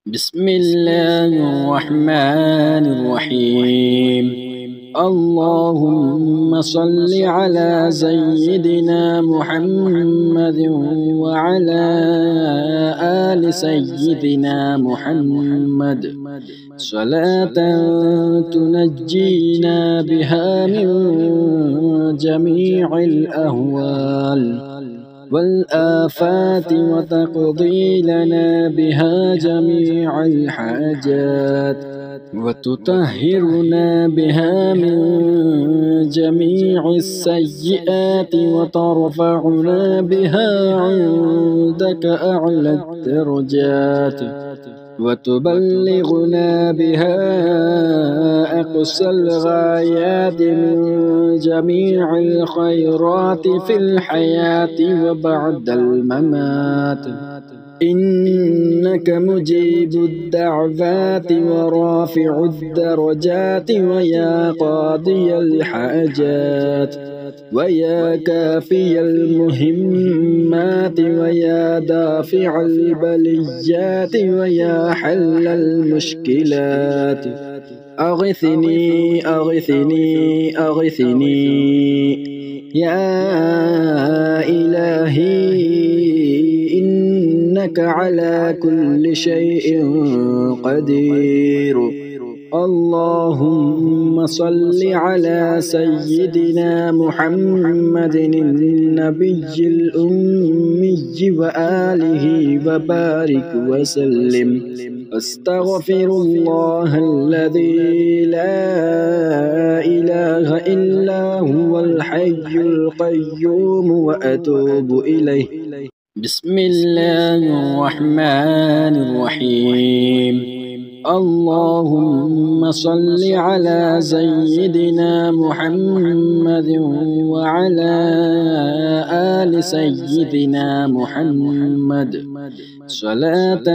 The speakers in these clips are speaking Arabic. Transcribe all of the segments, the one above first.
بسم الله الرحمن الرحيم. اللهم صل على سيدنا محمد وعلى آل سيدنا محمد صلاة تنجينا بها من جميع الأهوال والآفات وتقضي لنا بها جميع الحاجات وتطهرنا بها من جميع السيئات وترفعنا بها عندك أعلى الدرجات وتبلغنا بها أقصى الغايات من جميع الخيرات في الحياة وبعد الممات. إنك مجيب الدعوات ورافع الدرجات ويا قاضي الحاجات ويا كافي المهمات ويا دافع البليات ويا حل المشكلات. أغثني أغثني أغثني يا إلهي إنك على كل شيء قدير. اللهم صل على سيدنا محمد النبي الأمي وآله وبارك وسلم. أستغفر الله الذي لا إله إلا هو الحي القيوم وأتوب إليه. بسم الله الرحمن الرحيم. اللهم صل على سيدنا محمد وعلى آل سيدنا محمد صلاة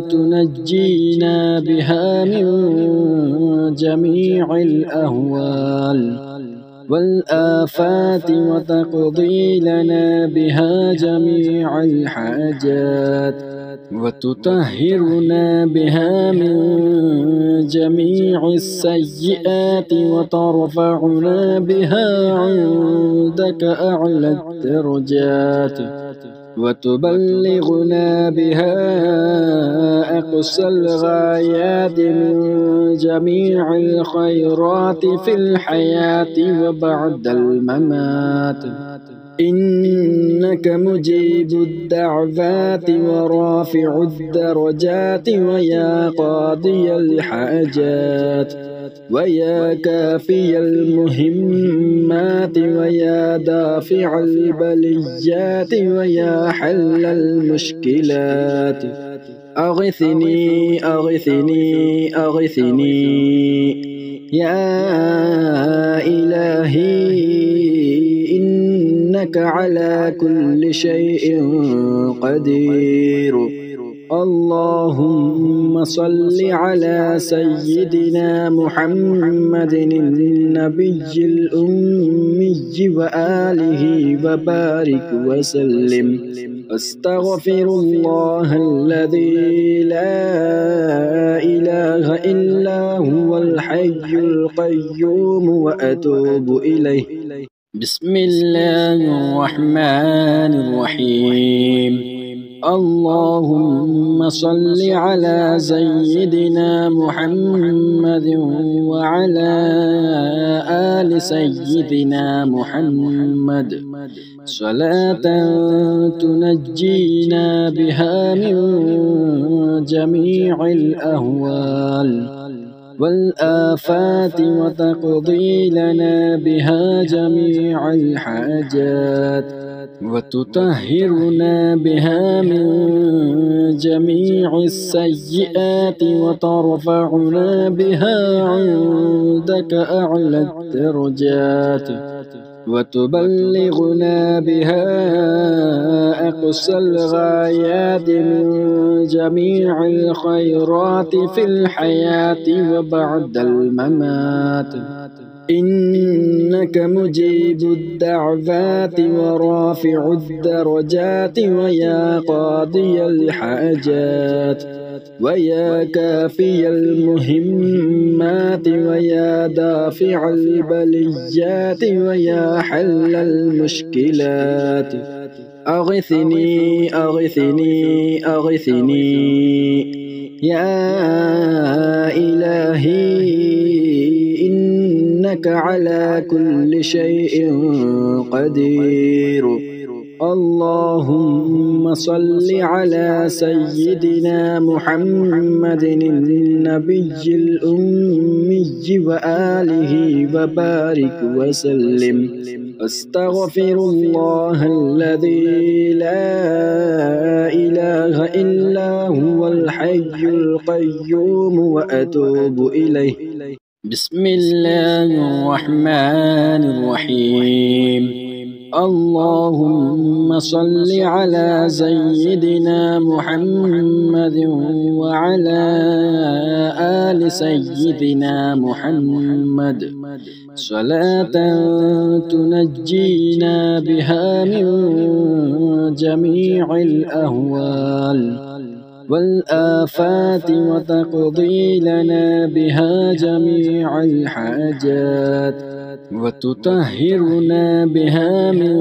تنجينا بها من جميع الأهوال والآفات وتقضي لنا بها جميع الحاجات وتطهرنا بها من جميع السيئات وترفعنا بها عندك أعلى الدرجات وتبلغنا بها أقصى الغايات من جميع الخيرات في الحياة وبعد الممات. إنك مجيب الدعوات ورافع الدرجات ويا قاضي الحاجات ويا كافي المهمات ويا دافع البليات ويا حل المشكلات. أغثني أغثني أغثني يا إلهي إنك على كل شيء قدير. اللهم صل على سيدنا محمد النبي الأمي وآله وبارك وسلم. أستغفر الله الذي لا إله إلا هو الحي القيوم وأتوب إليه. بسم الله الرحمن الرحيم. اللهم صل على سيدنا محمد وعلى آل سيدنا محمد صلاة تنجينا بها من جميع الأهوال والآفات وتقضي لنا بها جميع الحاجات وتطهرنا بها من جميع السيئات وترفعنا بها عندك أعلى الدرجات وتبلغنا بها أقصى الغايات من جميع الخيرات في الحياة وبعد الممات. إنك مجيب الدعوات ورافع الدرجات ويا قاضي الحاجات ويا كافي المهمات ويا دافع البليات ويا حل المشكلات أغثني أغثني أغثني يا إلهي إنك على كل شيء قدير. اللهم صل على سيدنا محمد النبي الأمي وآله وبارك وسلم. أستغفر الله الذي لا إله إلا هو الحي القيوم وأتوب إليه. بسم الله الرحمن الرحيم. اللهم صل على سيدنا محمد وعلى آل سيدنا محمد صلاة تنجينا بها من جميع الأهوال والآفات وتقضي لنا بها جميع الحاجات وتطهرنا بها من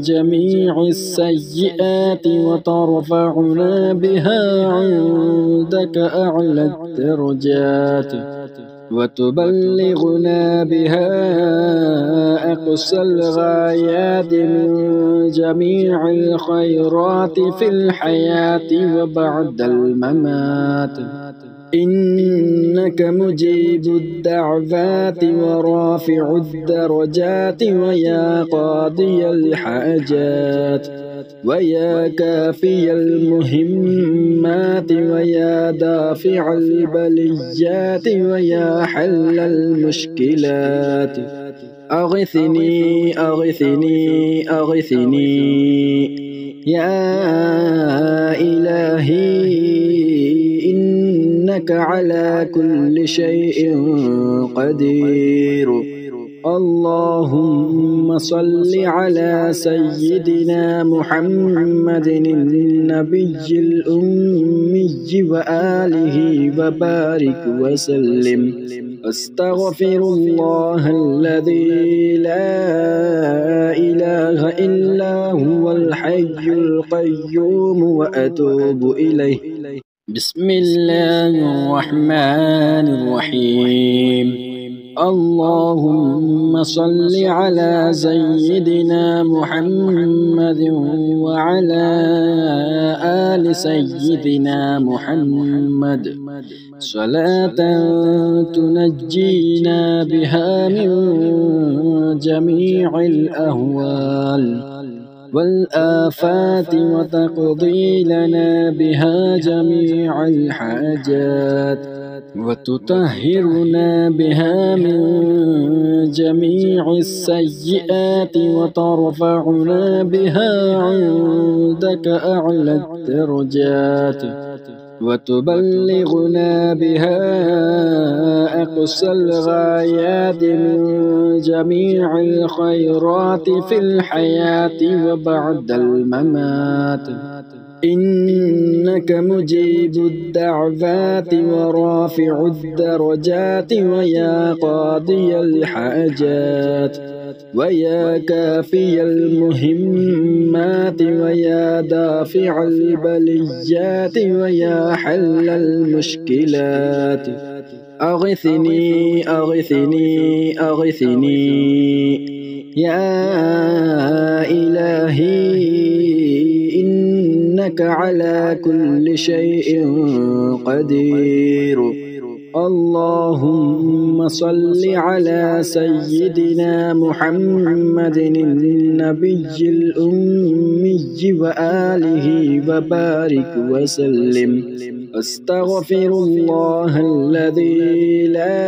جميع السيئات وترفعنا بها عندك أعلى الدرجات وتبلغنا بها أقصى الغايات من جميع الخيرات في الحياة وبعد الممات. إنك مجيب الدعوات ورافع الدرجات ويا قاضي الحاجات ويا كافي المهمات ويا دافع البليات ويا حل المشكلات أغثني أغثني أغثني يا إلهي إنك على كل شيء قدير. اللهم صل على سيدنا محمد النبي الأمي وآله وبارك وسلم. أستغفر الله الذي لا إله إلا هو الحي القيوم وأتوب إليه. بسم الله الرحمن الرحيم. اللهم صل على سيدنا محمد وعلى آل سيدنا محمد صلاة تنجينا بها من جميع الأهوال والآفات وتقضي لنا بها جميع الحاجات وتطهرنا بها من جميع السيئات وترفعنا بها عندك أعلى الدرجات وتبلغنا بها أقصى الغايات من جميع الخيرات في الحياة وبعد الممات. إنك مجيب الدعوات ورافع الدرجات ويا قاضي الحاجات ويا كافي المهمات ويا دافع البليات ويا حل المشكلات أغثني أغثني أغثني يا إلهي إنك على كل شيء قدير. اللهم صل على سيدنا محمد النبي الأمي وآله وبارك وسلم. أستغفر الله الذي لا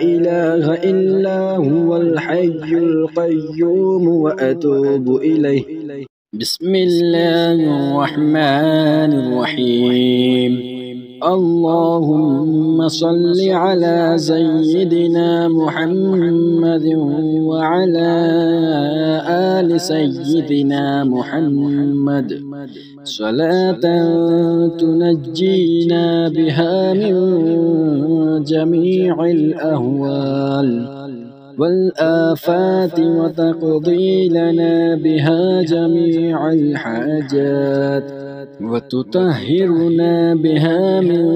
إله إلا هو الحي القيوم وأتوب إليه. بسم الله الرحمن الرحيم. اللهم صل على سيدنا محمد وعلى آل سيدنا محمد صلاة تنجينا بها من جميع الأهوال والآفات وتقضي لنا بها جميع الحاجات وتطهرنا بها من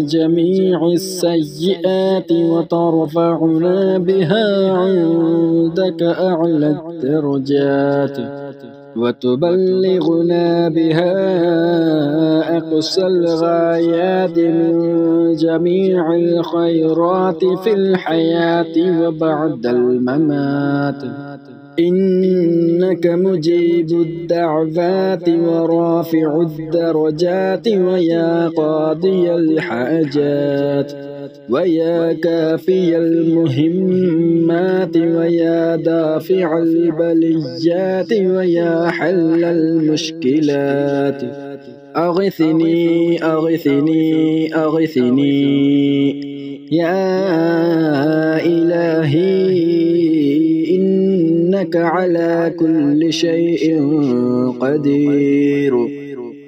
جميع السيئات وترفعنا بها عندك أعلى الدرجات وتبلغنا بها أقصى الغايات من جميع الخيرات في الحياة وبعد الممات إنك مجيب الدعوات ورافع الدرجات ويا قاضي الحاجات ويا كافي المهمات ويا دافع البليات ويا حل المشكلات أغثني أغثني أغثني يا إلهي إنك على كل شيء قدير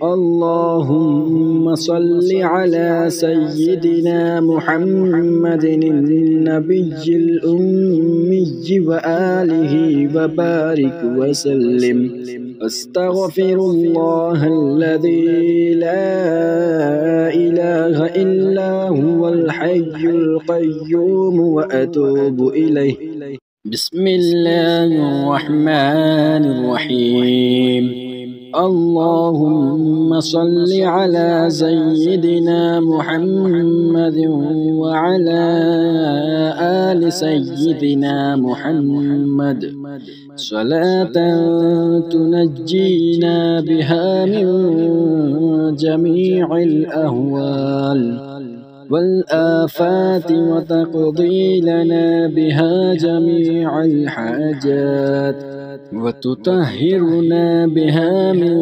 اللهم صل على سيدنا محمد النبي الأمي وآله وبارك وسلم أستغفر الله الذي لا إله إلا هو الحي القيوم وأتوب إليه بسم الله الرحمن الرحيم اللهم صل على سيدنا محمد وعلى آل سيدنا محمد صلاة تنجينا بها من جميع الأهوال والآفات وتقضي لنا بها جميع الحاجات وتطهرنا بها من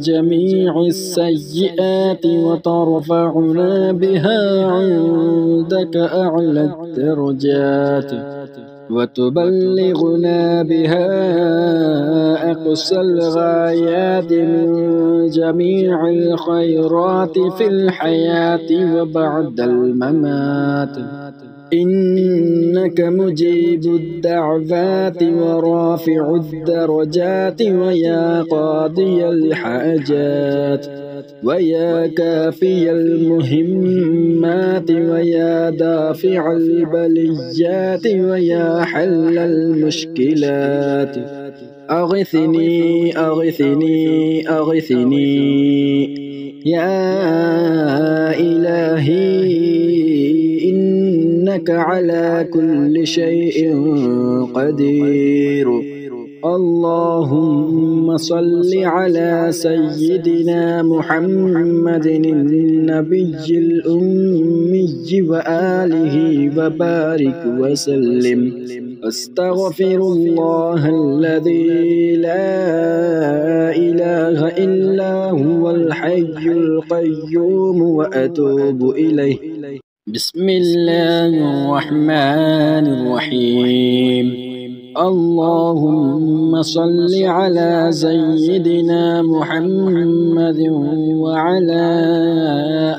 جميع السيئات وترفعنا بها عندك أعلى الدرجات وتبلغنا بها أقصى الغايات من جميع الخيرات في الحياة وبعد الممات إنك مجيب الدعوات ورافع الدرجات ويا قاضي الحاجات ويا كافي المهمات ويا دافع البليات ويا حل المشكلات أغثني أغثني أغثني يا إلهي إنك على كل شيء قدير اللهم صل على سيدنا محمد النبي الأمي وآله وبارك وسلم أستغفر الله الذي لا إله إلا هو الحي القيوم وأتوب إليه بسم الله الرحمن الرحيم اللهم صل على سيدنا محمد وعلى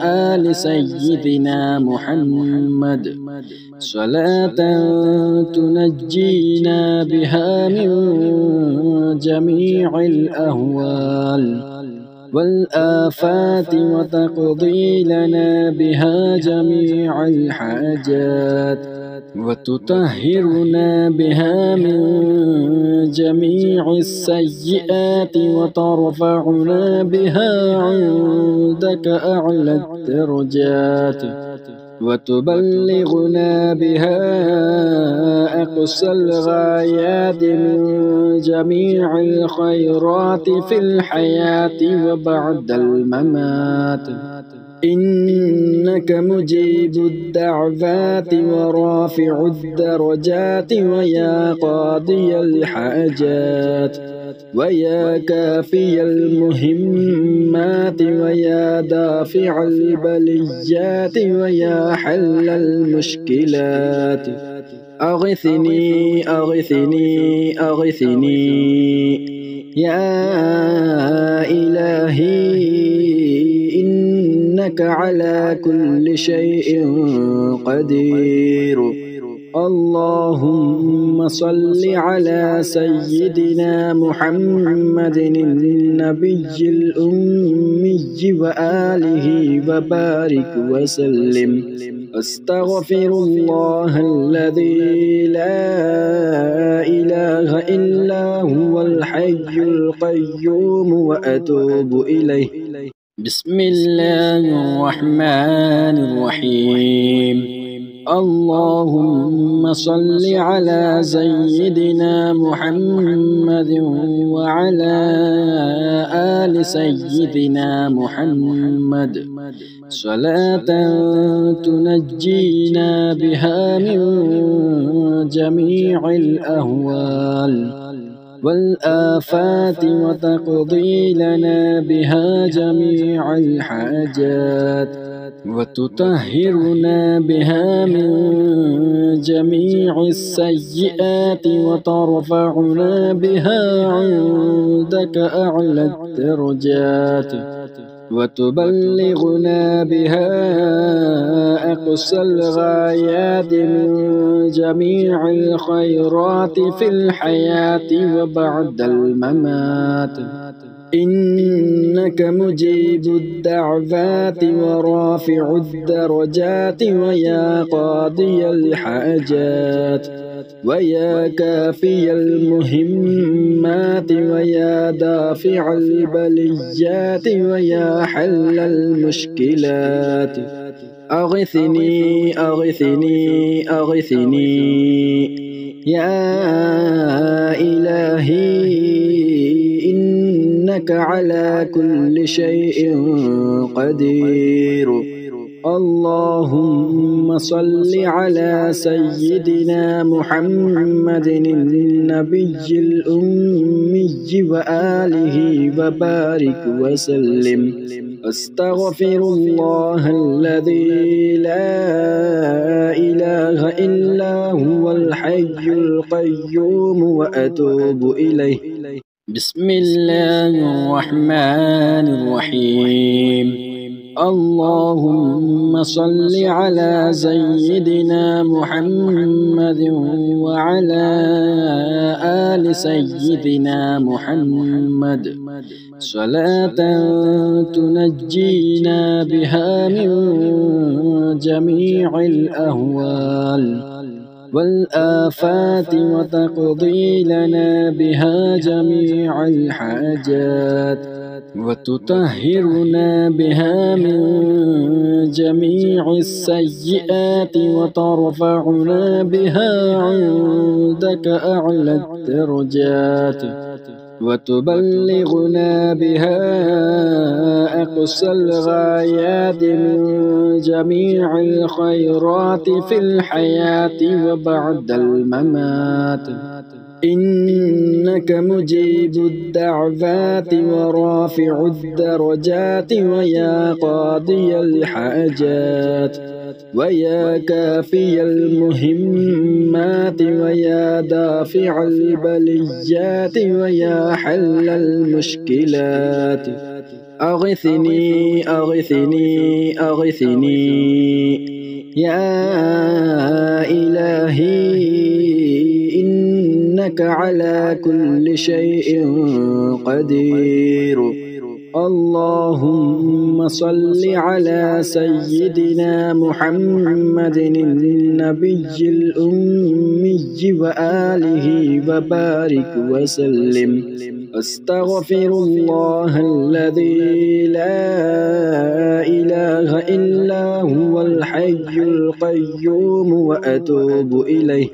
آل سيدنا محمد صلاة تنجينا بها من جميع الأهوال والآفات وتقضي لنا بها جميع الحاجات وتطهرنا بها من جميع السيئات وترفعنا بها عندك أعلى الدرجات وتبلغنا بها أقصى الغايات من جميع الخيرات في الحياة وبعد الممات إنك مجيب الدعوات ورافع الدرجات ويا قاضي الحاجات ويا كافي المهمات ويا دافع البليات ويا حل المشكلات أغثني أغثني أغثني يا إلهي إنك على كل شيء قدير. اللهم صل على سيدنا محمد النبي الأمي وآله وبارك وسلم. أستغفر الله الذي لا إله إلا هو الحي القيوم وأتوب إليه. بسم الله الرحمن الرحيم. اللهم صل على سيدنا محمد وعلى آل سيدنا محمد صلاة تنجينا بها من جميع الأهوال والآفات وتقضي لنا بها جميع الحاجات وتطهرنا بها من جميع السيئات وترفعنا بها عندك أعلى الدرجات وتبلغنا بها أقصى الغايات من جميع الخيرات في الحياة وبعد الممات. إنك مجيب الدعوات ورافع الدرجات ويا قاضي الحاجات ويا كافي المهمات ويا دافع البليات ويا حل المشكلات أغثني أغثني أغثني يا إلهي إنك على كل شيء قدير. اللهم صل على سيدنا محمد النبي الأمي وآله وبارك وسلم. أستغفر الله الذي لا إله إلا هو الحي القيوم وأتوب إليه. بسم الله الرحمن الرحيم. اللهم صل على سيدنا محمد وعلى آل سيدنا محمد صلاة تنجينا بها من جميع الأهوال والآفات وتقضي لنا بها جميع الحاجات وتطهرنا بها من جميع السيئات وترفعنا بها عندك أعلى الدرجات وتبلغنا بها أقصى الغايات من جميع الخيرات في الحياة وبعد الممات. إنك مجيب الدعوات ورافع الدرجات ويا قاضي الحاجات ويا كافي المهمات ويا دافع البليات ويا حل المشكلات أغثني أغثني أغثني يا إلهي إنك على كل شيء قدير. اللهم صل على سيدنا محمد النبي الأمي وآله وبارك وسلم. أستغفر الله الذي لا إله إلا هو الحي القيوم وأتوب إليه.